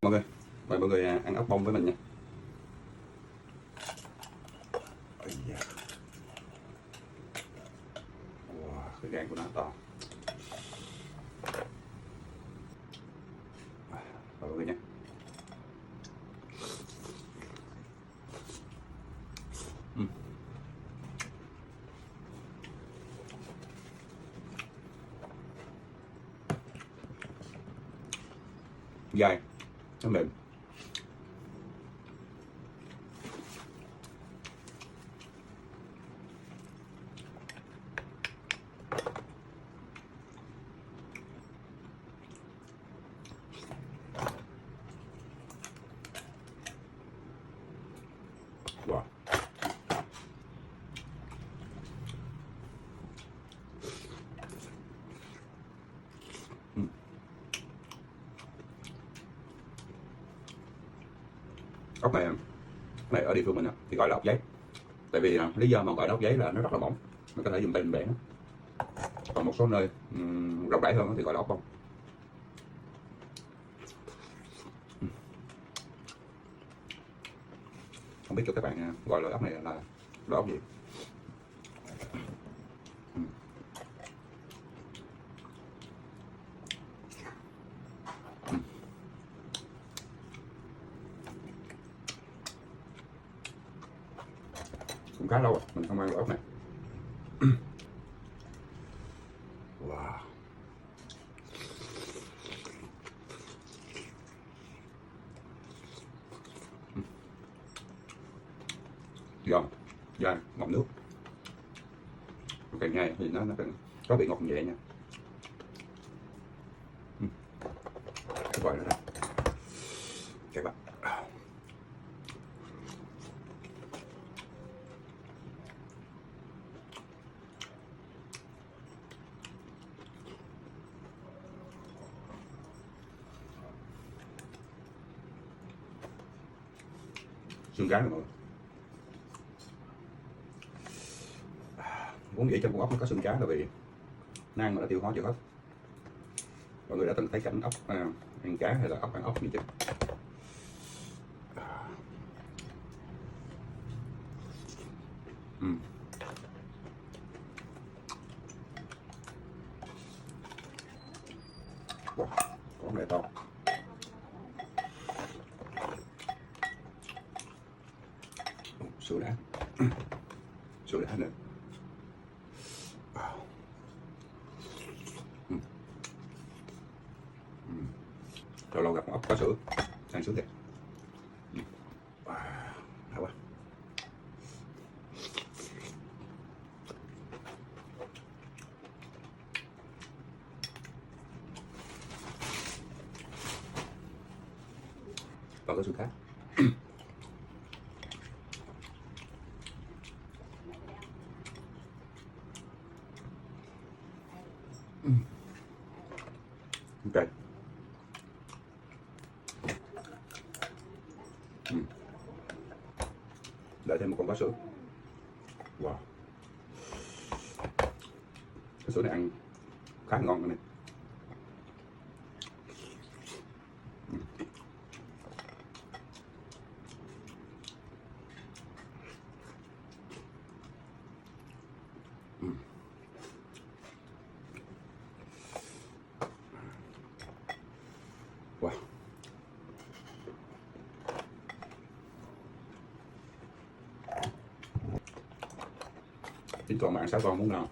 Mọi người, mời mọi người ăn ốc bông với mình nha. Ây da. Wow, cái gan của nó to. Mời mọi người nha. Dai, nó mềm. Wow. Ốc này ở địa phương mình thì gọi là ốc giấy. Tại vì lý do mà gọi là ốc giấy là nó rất là mỏng, mình có thể dùng tay mình bẻ nó. Còn một số nơi rộng rãi hơn thì gọi là ốc bông. Không biết cho các bạn gọi loại ốc này là loại ốc gì. Cũng khá lâu rồi mình không ăn loại ốc này. Wow. Giòn, dai, ngọt nước. Càng nhai thì nó càng có vị ngọt nhẹ nha. Cái gọi là các bạn. Xương cá rồi mọi người. Vốn dĩ trong con ốc nó có xương cá là vì nó ăn mà nó tiêu hóa chưa hết. Mọi người đã từng thấy cảnh ốc ăn cá hay là ốc ăn ốc gì chưa? Wow, con này to. Sữa đá. Sữa đá nữa. Lâu lâu gặp con ốc có sữa, ăn sữa thiệt. Đã quá. Và có sữa cá. Ok. Lại thêm một con cá sữa. Wow. Cái sữa này ăn khá ngon này. Wow. Chính còn bạn 6 con muốn nào.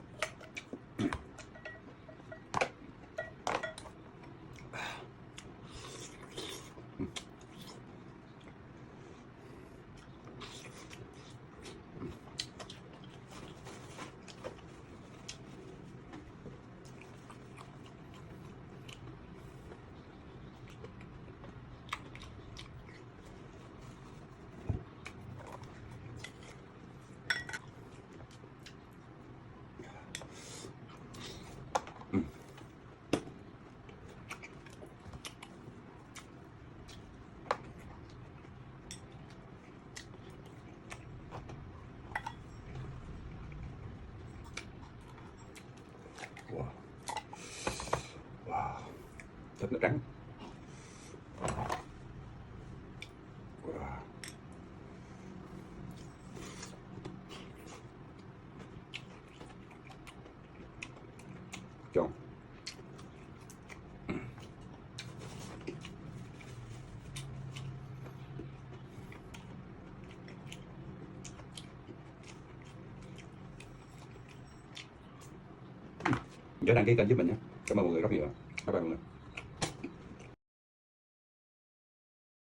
Wow. Wow. Thịt nó trắng. Tròn. Nhớ đăng ký kênh giúp mình nhé. Cảm ơn mọi người rất nhiều. Bye bye mọi người.